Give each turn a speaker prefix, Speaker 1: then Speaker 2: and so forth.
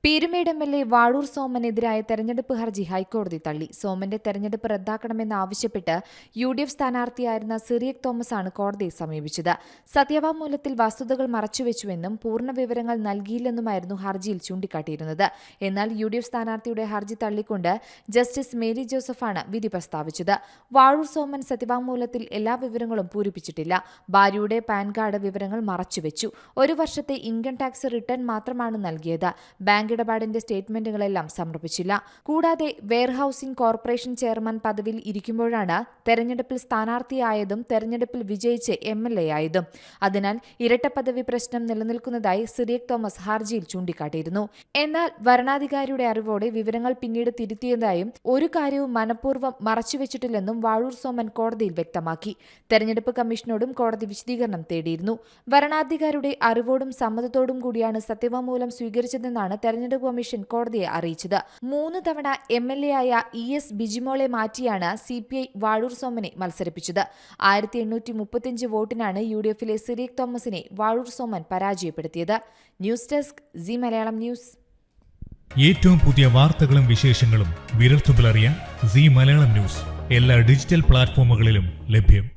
Speaker 1: Peermade MLA. Vazhoor സോമനെതിരായ തെരഞ്ഞെടുപ്പ് ഹർജി ഹൈക്കോടതി തള്ളി. സോമന്റെ തെരഞ്ഞെടുപ്പ് റദ്ദാക്കണമെന്നാവശ്യപ്പെട്ട് യു.ഡി.എഫ് സ്ഥാനാർത്ഥിയായിരുന്ന സിറിയക് തോമസാണ് കോടതിയെ സമീപിച്ചത്. സത്യവാങ്മൂലത്തിൽ വസ്തുതകൾ മറച്ചുവെച്ചുവെന്നും പൂർണ്ണ വിവരങ്ങൾ നൽകിയില്ലെന്നുമായിരുന്നു ഹർജിയിൽ ചൂണ്ടിക്കാട്ടിയിരുന്നത്. എന്നാൽ യു.ഡി.എഫ് സ്ഥാനാർത്ഥിയുടെ ഹർജി തള്ളിക്കൊണ്ട് ജസ്റ്റിസ് മേരി ജോസഫാണ് വിധി പ്രസ്താവിച്ചത്. വാഴൂർ സോമൻ സത്യവാങ്മൂലത്തിൽ എല്ലാ വിവരങ്ങളും പൂരിപ്പിച്ചിട്ടില്ല. ഭാര്യയുടെ പാൻ കാർഡ് വിവരങ്ങൾ മറച്ചുവെച്ചു. 1 വർഷത്തെ ഇൻകം ടാക്സ് റിട്ടേൺ മാത്രമാണ് നൽകിയത്. ബാങ്ക് ഇടപാടിന്റെ സ്റ്റേറ്റ്മെന്റുകളെല്ലാം സമർപ്പിച്ചില്ല. കൂടാതെ വെയർഹൌസിംഗ് കോർപ്പറേഷൻ ചെയർമാൻ പദവിയിൽ ഇരിക്കുമ്പോഴാണ് തെരഞ്ഞെടുപ്പിൽ സ്ഥാനാർത്ഥിയായതും തെരഞ്ഞെടുപ്പിൽ വിജയിച്ച് എം.എൽ.എ. ആയതും. അതിനാൽ ഇരട്ടപ്പദവി പ്രശ്നം നിലനിൽക്കുന്നതായി സിറിയക് തോമസ് ഹർജിയിൽ ചൂണ്ടിക്കാട്ടിയിരുന്നു. എന്നാൽ വരണാധികാരിയുടെ അറിവോടെ വിവരങ്ങൾ പിന്നീട് തിരുത്തിയതായും ഒരു കാര്യവും മനഃപൂർവ്വം മറച്ചുവെച്ചിട്ടില്ലെന്നും വാഴൂർ സോമൻ കോടതിയിൽ വ്യക്തമാക്കി. തെരഞ്ഞെടുപ്പ് കമ്മീഷനോടും കോടതി വിശദീകരണം തേടിയിരുന്നു. വരണാധികാരിയുടെ അറിവോടും സമ്മതത്തോടും കൂടിയാണ് സത്യവാങ്മൂലം സ്വീകരിച്ചതെന്നാണ് തെരഞ്ഞെടുപ്പ് കമ്മീഷൻ കോടതിയെ അറിയിച്ചത്. 3 തവണ എം.എൽ.എ. ആയ ഇ.എസ്. ബിജിമോളെ മാറ്റിയാണ് സി.പി.ഐ. വാഴൂർ സോമനെ മത്സരിപ്പിച്ചത്. 1835 വോട്ടിനാണ് യു.ഡി.എഫിലെ സിറിയക് തോമസിനെ വാഴൂർ സോമൻ പരാജയപ്പെടുത്തിയത്. News desk C Malayalam news.
Speaker 2: ഏറ്റവും പുതിയ വാർത്തകളും വിശേഷങ്ങളും വിരൽത്തുമ്പിലറിയാൻ സി മലയാളം ന്യൂസ് എല്ലാ ഡിജിറ്റൽ പ്ലാറ്റ്ഫോമുകളിലും ലഭ്യം.